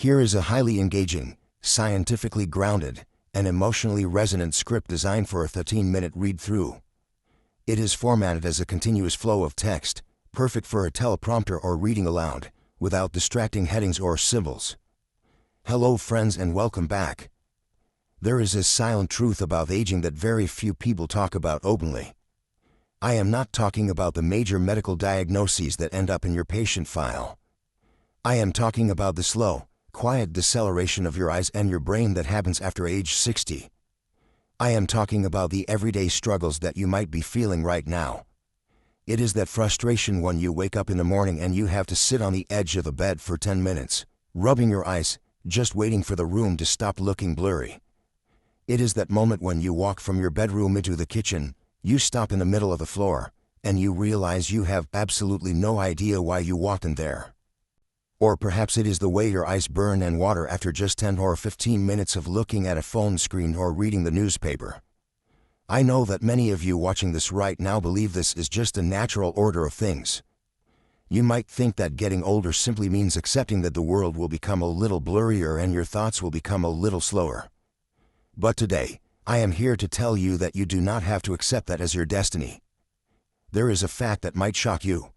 Here is a highly engaging, scientifically grounded, and emotionally resonant script designed for a 13-minute read-through. It is formatted as a continuous flow of text, perfect for a teleprompter or reading aloud, without distracting headings or symbols. Hello friends and welcome back. There is a silent truth about aging that very few people talk about openly. I am not talking about the major medical diagnoses that end up in your patient file. I am talking about the slow, quiet deceleration of your eyes and your brain that happens after age 60. I am talking about the everyday struggles that you might be feeling right now. It is that frustration when you wake up in the morning and you have to sit on the edge of the bed for 10 minutes, rubbing your eyes, just waiting for the room to stop looking blurry. It is that moment when you walk from your bedroom into the kitchen, you stop in the middle of the floor, and you realize you have absolutely no idea why you walked in there. Or perhaps it is the way your eyes burn and water after just 10 or 15 minutes of looking at a phone screen or reading the newspaper. I know that many of you watching this right now believe this is just a natural order of things. You might think that getting older simply means accepting that the world will become a little blurrier and your thoughts will become a little slower. But today, I am here to tell you that you do not have to accept that as your destiny. There is a fact that might shock you.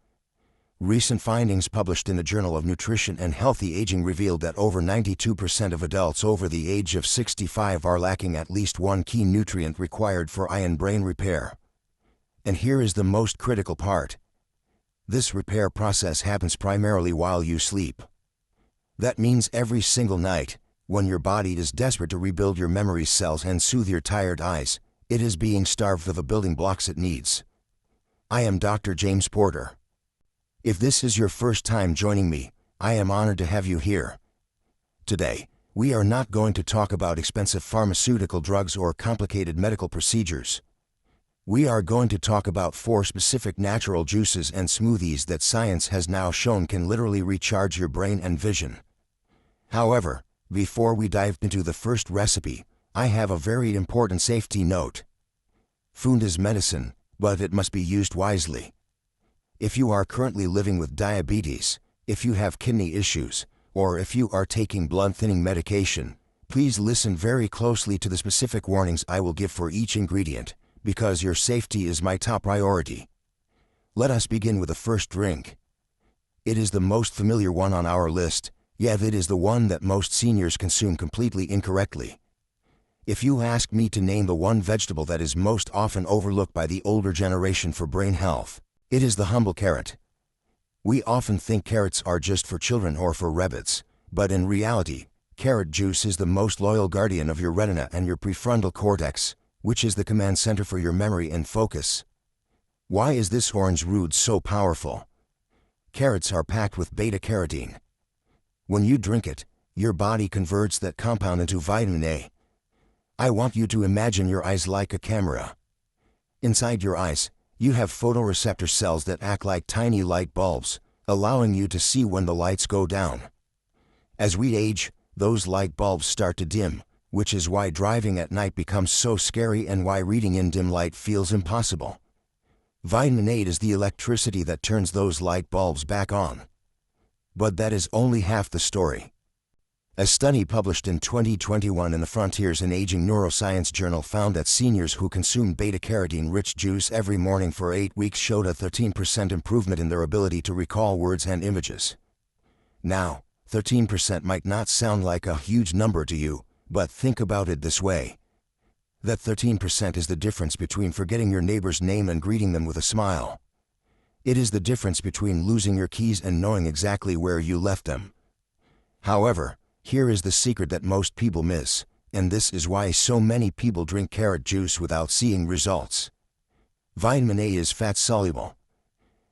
Recent findings published in the Journal of Nutrition and Healthy Aging revealed that over 92% of adults over the age of 65 are lacking at least one key nutrient required for eye and brain repair. And here is the most critical part. This repair process happens primarily while you sleep. That means every single night, when your body is desperate to rebuild your memory cells and soothe your tired eyes, it is being starved of the building blocks it needs. I am Dr. James Porter. If this is your first time joining me, I am honored to have you here. Today, we are not going to talk about expensive pharmaceutical drugs or complicated medical procedures. We are going to talk about 4 specific natural juices and smoothies that science has now shown can literally recharge your brain and vision. However, before we dive into the first recipe, I have a very important safety note. Food is medicine, but it must be used wisely. If you are currently living with diabetes, if you have kidney issues, or if you are taking blood-thinning medication, please listen very closely to the specific warnings I will give for each ingredient, because your safety is my top priority. Let us begin with the first drink. It is the most familiar one on our list, yet it is the one that most seniors consume completely incorrectly. If you ask me to name the one vegetable that is most often overlooked by the older generation for brain health, it is the humble carrot. We often think carrots are just for children or for rabbits, but in reality, carrot juice is the most loyal guardian of your retina and your prefrontal cortex, which is the command center for your memory and focus. Why is this orange root so powerful? Carrots are packed with beta-carotene. When you drink it, your body converts that compound into vitamin A. I want you to imagine your eyes like a camera. Inside your eyes, you have photoreceptor cells that act like tiny light bulbs, allowing you to see when the lights go down. As we age, those light bulbs start to dim, which is why driving at night becomes so scary and why reading in dim light feels impossible. Vitamin A is the electricity that turns those light bulbs back on. But that is only half the story. A study published in 2021 in the Frontiers in Aging Neuroscience journal found that seniors who consumed beta-carotene-rich juice every morning for 8 weeks showed a 13% improvement in their ability to recall words and images. Now, 13% might not sound like a huge number to you, but think about it this way. That 13% is the difference between forgetting your neighbor's name and greeting them with a smile. It is the difference between losing your keys and knowing exactly where you left them. However, here is the secret that most people miss, and this is why so many people drink carrot juice without seeing results. Vitamin A is fat-soluble.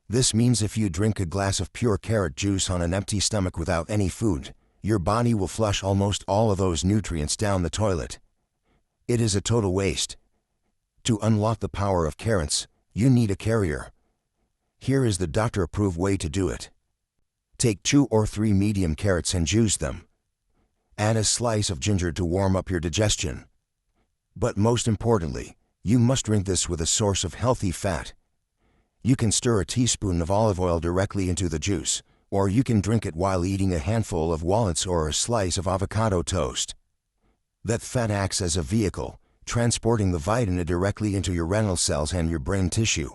This means if you drink a glass of pure carrot juice on an empty stomach without any food, your body will flush almost all of those nutrients down the toilet. It is a total waste. To unlock the power of carrots, you need a carrier. Here is the doctor-approved way to do it. Take 2 or 3 medium carrots and juice them. Add a slice of ginger to warm up your digestion. But most importantly, you must drink this with a source of healthy fat. You can stir a teaspoon of olive oil directly into the juice, Or you can drink it while eating a handful of walnuts or a slice of avocado toast. That fat acts as a vehicle, transporting the vitamin directly into your retinal cells and your brain tissue.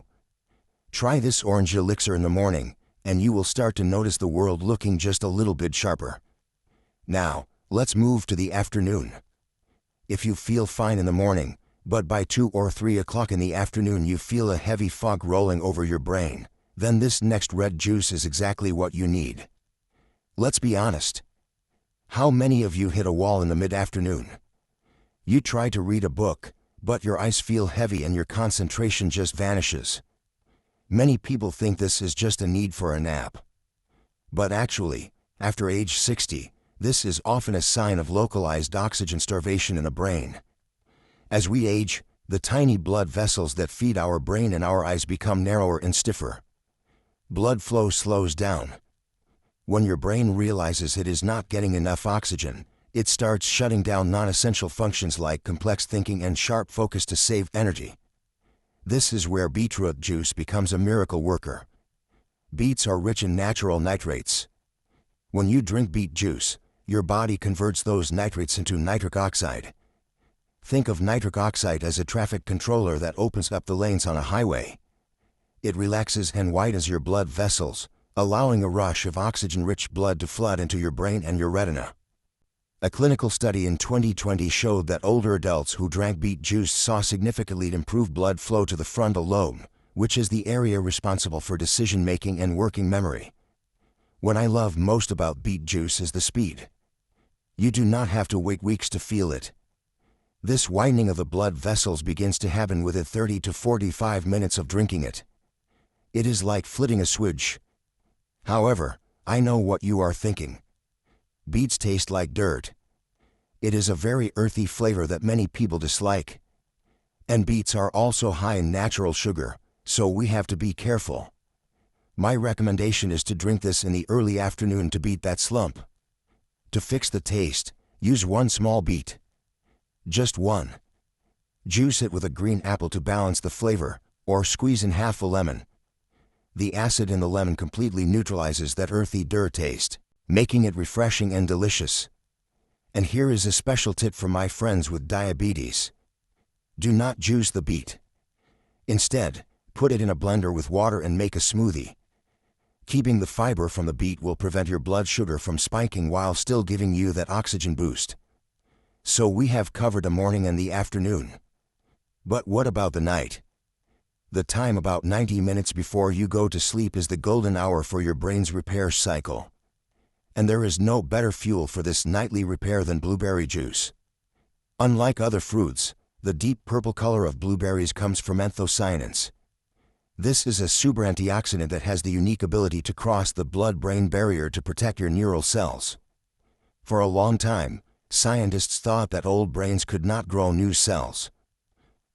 Try this orange elixir in the morning, and you will start to notice the world looking just a little bit sharper. Now, let's move to the afternoon. If you feel fine in the morning, but by 2 or 3 o'clock in the afternoon you feel a heavy fog rolling over your brain, then this next red juice is exactly what you need. Let's be honest. How many of you hit a wall in the mid-afternoon? You try to read a book, but your eyes feel heavy and your concentration just vanishes. Many people think this is just a need for a nap. But actually, after age 60, this is often a sign of localized oxygen starvation in the brain. As we age, the tiny blood vessels that feed our brain and our eyes become narrower and stiffer. Blood flow slows down. When your brain realizes it is not getting enough oxygen, it starts shutting down non-essential functions like complex thinking and sharp focus to save energy. This is where beetroot juice becomes a miracle worker. Beets are rich in natural nitrates. When you drink beet juice, your body converts those nitrates into nitric oxide. Think of nitric oxide as a traffic controller that opens up the lanes on a highway. It relaxes and widens your blood vessels, allowing a rush of oxygen-rich blood to flood into your brain and your retina. A clinical study in 2020 showed that older adults who drank beet juice saw significantly improved blood flow to the frontal lobe, which is the area responsible for decision-making and working memory. What I love most about beet juice is the speed. You do not have to wait weeks to feel it. This widening of the blood vessels begins to happen within 30 to 45 minutes of drinking it. It is like flipping a switch. However, I know what you are thinking. Beets taste like dirt. It is a very earthy flavor that many people dislike. And beets are also high in natural sugar, so we have to be careful. My recommendation is to drink this in the early afternoon to beat that slump. To fix the taste, use 1 small beet. Just 1. Juice it with a green apple to balance the flavor, or squeeze in half a lemon. The acid in the lemon completely neutralizes that earthy dirt taste, making it refreshing and delicious. And here is a special tip for my friends with diabetes. Do not juice the beet. Instead, put it in a blender with water and make a smoothie. Keeping the fiber from the beet will prevent your blood sugar from spiking while still giving you that oxygen boost. So we have covered the morning and the afternoon. But what about the night? The time about 90 minutes before you go to sleep is the golden hour for your brain's repair cycle. And there is no better fuel for this nightly repair than blueberry juice. Unlike other fruits, the deep purple color of blueberries comes from anthocyanins. This is a super antioxidant that has the unique ability to cross the blood-brain barrier to protect your neural cells. For a long time, scientists thought that old brains could not grow new cells.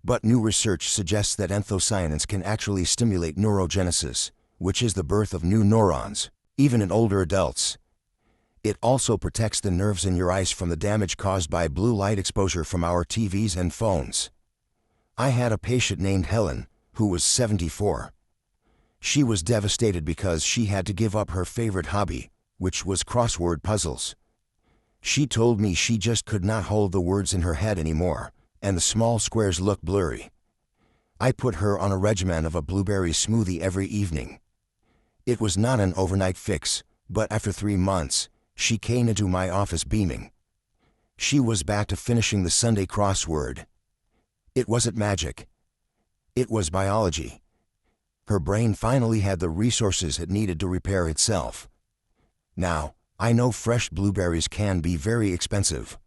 But new research suggests that anthocyanins can actually stimulate neurogenesis, which is the birth of new neurons, even in older adults. It also protects the nerves in your eyes from the damage caused by blue light exposure from our TVs and phones. I had a patient named Helen, who was 74. She was devastated because she had to give up her favorite hobby, which was crossword puzzles. She told me she just could not hold the words in her head anymore, and the small squares looked blurry. I put her on a regimen of a blueberry smoothie every evening. It was not an overnight fix, but after 3 months, she came into my office beaming. She was back to finishing the Sunday crossword. It wasn't magic. It was biology. Her brain finally had the resources it needed to repair itself. Now, I know fresh blueberries can be very expensive.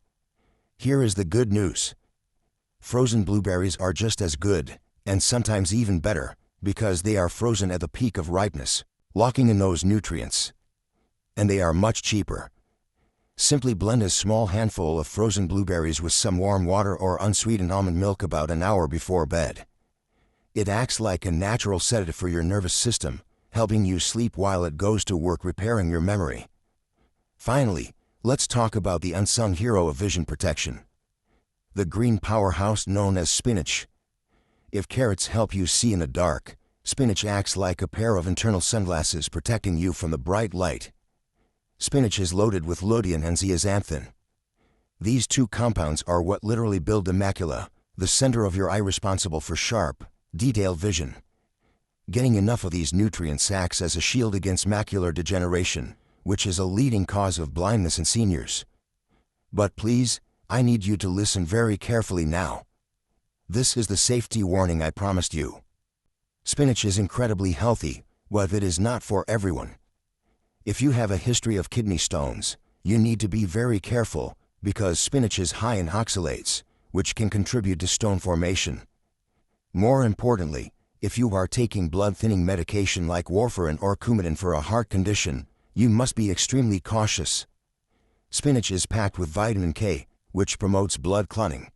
Here is the good news. Frozen blueberries are just as good, and sometimes even better, because they are frozen at the peak of ripeness, locking in those nutrients. And they are much cheaper. Simply blend a small handful of frozen blueberries with some warm water or unsweetened almond milk about an hour before bed. It acts like a natural sedative for your nervous system, helping you sleep while it goes to work repairing your memory. Finally, let's talk about the unsung hero of vision protection. The green powerhouse known as spinach. If carrots help you see in the dark, Spinach acts like a pair of internal sunglasses protecting you from the bright light. Spinach is loaded with lutein and zeaxanthin. These two compounds are what literally build the macula, the center of your eye responsible for sharp, detailed vision. Getting enough of these nutrients acts as a shield against macular degeneration, which is a leading cause of blindness in seniors. But please, I need you to listen very carefully now. This is the safety warning I promised you. Spinach is incredibly healthy, but it is not for everyone. If you have a history of kidney stones, you need to be very careful because spinach is high in oxalates, which can contribute to stone formation. More importantly, if you are taking blood-thinning medication like warfarin or Coumadin for a heart condition, you must be extremely cautious. Spinach is packed with vitamin K, which promotes blood clotting.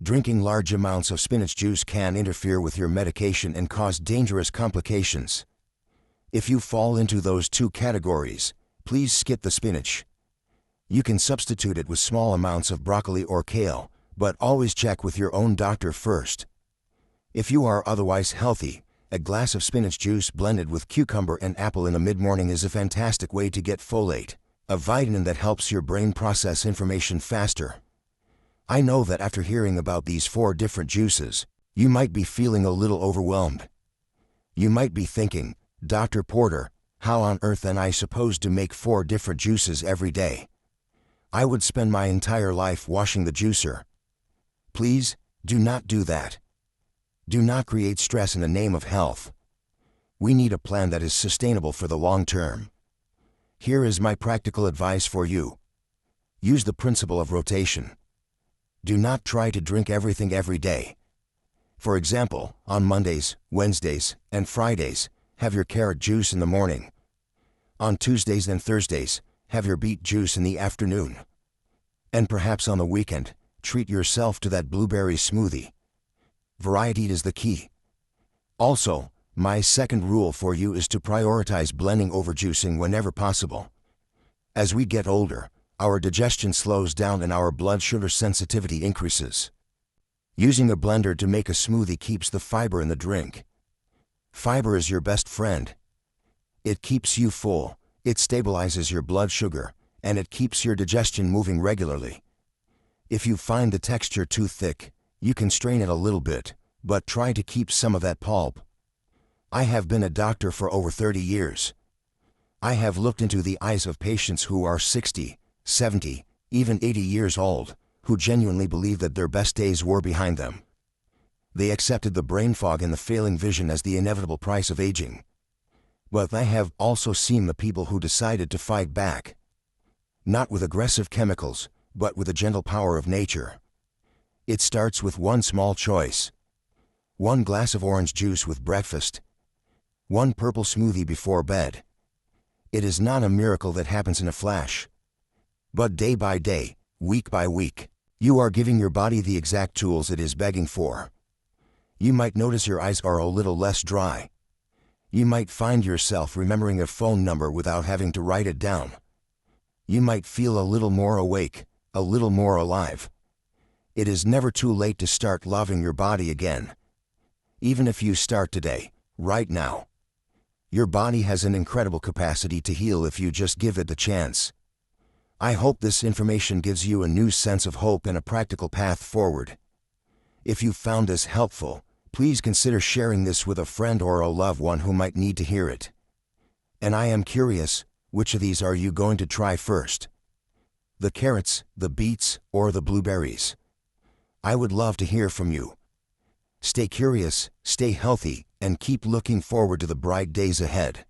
Drinking large amounts of spinach juice can interfere with your medication and cause dangerous complications. If you fall into those two categories, please skip the spinach. You can substitute it with small amounts of broccoli or kale, but always check with your own doctor first. If you are otherwise healthy, a glass of spinach juice blended with cucumber and apple in the mid-morning is a fantastic way to get folate, a vitamin that helps your brain process information faster. I know that after hearing about these 4 different juices, you might be feeling a little overwhelmed. You might be thinking, Dr. Porter, how on earth am I supposed to make 4 different juices every day? I would spend my entire life washing the juicer. Please, do not do that. Do not create stress in the name of health. We need a plan that is sustainable for the long term. Here is my practical advice for you. Use the principle of rotation. Do not try to drink everything every day. For example, on Mondays, Wednesdays, and Fridays, have your carrot juice in the morning. On Tuesdays and Thursdays, have your beet juice in the afternoon. And perhaps on the weekend, treat yourself to that blueberry smoothie. Variety is the key. Also, my second rule for you is to prioritize blending over juicing whenever possible. As we get older, our digestion slows down and our blood sugar sensitivity increases. Using a blender to make a smoothie keeps the fiber in the drink. Fiber is your best friend. It keeps you full, it stabilizes your blood sugar, and it keeps your digestion moving regularly. If you find the texture too thick, you can strain it a little bit, but try to keep some of that pulp. I have been a doctor for over 30 years. I have looked into the eyes of patients who are 60, 70, even 80 years old, who genuinely believe that their best days were behind them. They accepted the brain fog and the failing vision as the inevitable price of aging. But I have also seen the people who decided to fight back. Not with aggressive chemicals, but with the gentle power of nature. It starts with one small choice. 1 glass of orange juice with breakfast. 1 purple smoothie before bed. It is not a miracle that happens in a flash. But day by day, week by week, you are giving your body the exact tools it is begging for. You might notice your eyes are a little less dry. You might find yourself remembering a phone number without having to write it down. You might feel a little more awake, a little more alive. It is never too late to start loving your body again. Even if you start today, right now. Your body has an incredible capacity to heal if you just give it the chance. I hope this information gives you a new sense of hope and a practical path forward. If you found this helpful, please consider sharing this with a friend or a loved one who might need to hear it. And I am curious, which of these are you going to try first? The carrots, the beets, or the blueberries? I would love to hear from you. Stay curious, stay healthy, and keep looking forward to the bright days ahead.